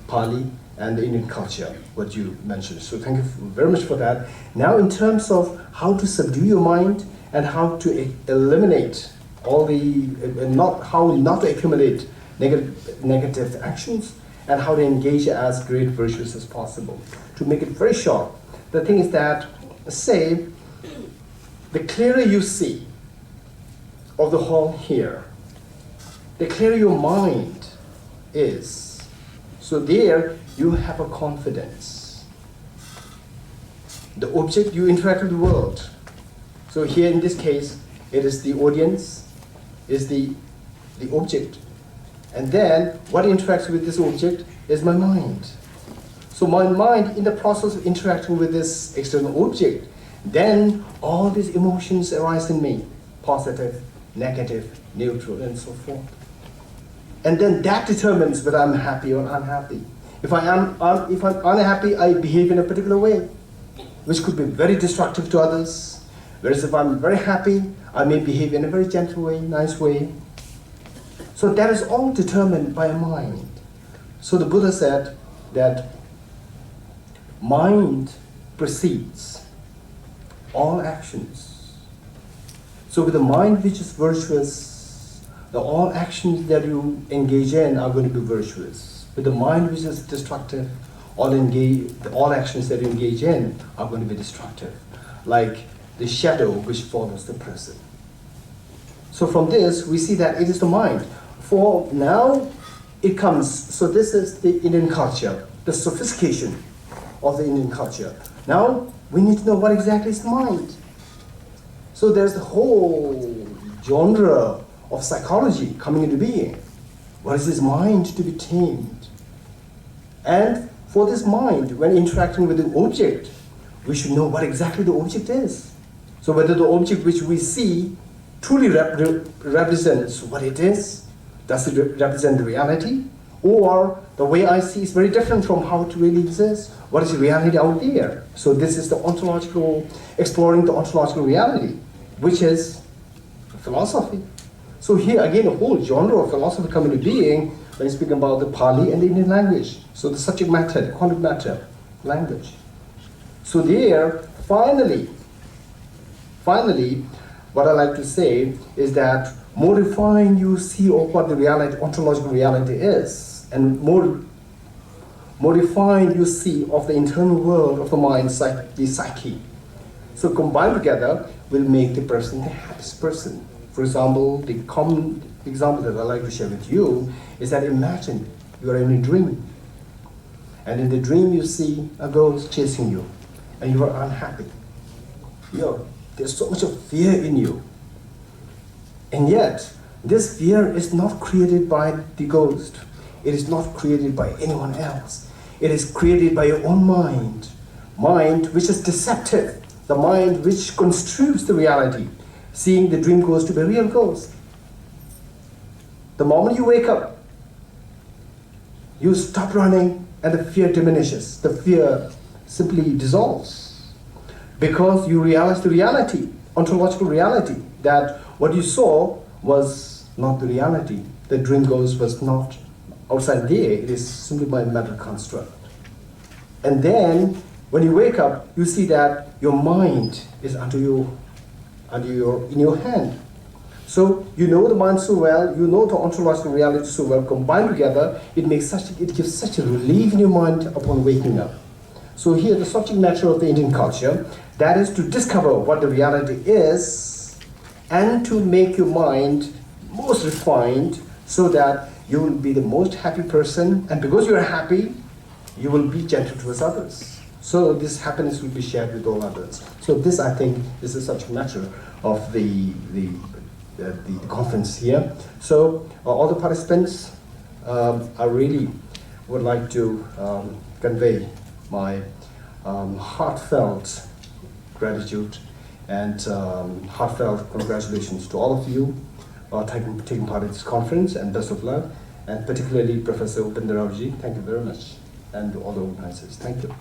Pali and the Indian culture, what you mentioned. So thank you very much for that. Now in terms of how to subdue your mind and how to eliminate all the, how not to accumulate negative actions, and how to engage as great virtues as possible. To make it very short, the thing is that, say, the clearer you see of the whole here, the clearer your mind is. So there you have a confidence. The object, you interact with the world. So here in this case, it is the audience, is the object. And then what interacts with this object is my mind. So my mind, in the process of interacting with this external object, then all these emotions arise in me, positive, negative, neutral, and so forth. And then that determines whether I'm happy or unhappy. If I'm unhappy, I behave in a particular way, which could be very destructive to others. Whereas if I'm very happy, I may behave in a very gentle way, nice way. So that is all determined by a mind. So the Buddha said that mind precedes all actions. So with a mind which is virtuous, all actions that you engage in are going to be virtuous. With the mind which is destructive, all actions that you engage in are going to be destructive, like the shadow which follows the person. So from this, we see that it is the mind. For now, it comes, so this is the Indian culture, the sophistication of the Indian culture. Now, we need to know what exactly is the mind. So there's the whole genre of psychology coming into being. What is this mind to be tamed? And for this mind, when interacting with an object, we should know what exactly the object is. So whether the object which we see truly represents what it is, does it represent the reality? Or the way I see is very different from how it really exists. What is the reality out there? So this is the ontological, exploring the ontological reality, which is philosophy. So here again, a whole genre of philosophy coming into being when speaking about the Pali and the Indian language. So the subject matter, the content matter, language. So there, finally, what I like to say is that more refined you see of what the reality, ontological reality is, and more refined you see of the internal world of the mind, the psyche. So combined together will make the person the happiest person. For example, the common example that I like to share with you is that imagine you are in a dream, and in the dream you see a ghost chasing you, and you are unhappy. There's so much of fear in you. And yet, this fear is not created by the ghost. It is not created by anyone else. It is created by your own mind. Mind which is deceptive. The mind which construes the reality, seeing the dream ghost to be a real ghost. The moment you wake up, you stop running and the fear diminishes. The fear simply dissolves. Because you realize the reality, ontological reality, that what you saw was not the reality. The dream ghost was not outside there. It is simply by mental construct. And then, when you wake up, you see that your mind is in your hand. So you know the mind so well, you know the ontological reality so well. Combined together, it gives such a relief in your mind upon waking up. So here, the subject matter of the Indian culture, that is to discover what the reality is and to make your mind most refined so that you will be the most happy person, and because you are happy, you will be gentle towards others. So this happiness will be shared with all others. So this, I think, is the subject matter of the conference here. So all the participants, I really would like to convey my heartfelt gratitude and heartfelt congratulations to all of you taking part in this conference, and best of luck, and particularly Professor Upender. Thank you very much, and all the organizers. Thank you.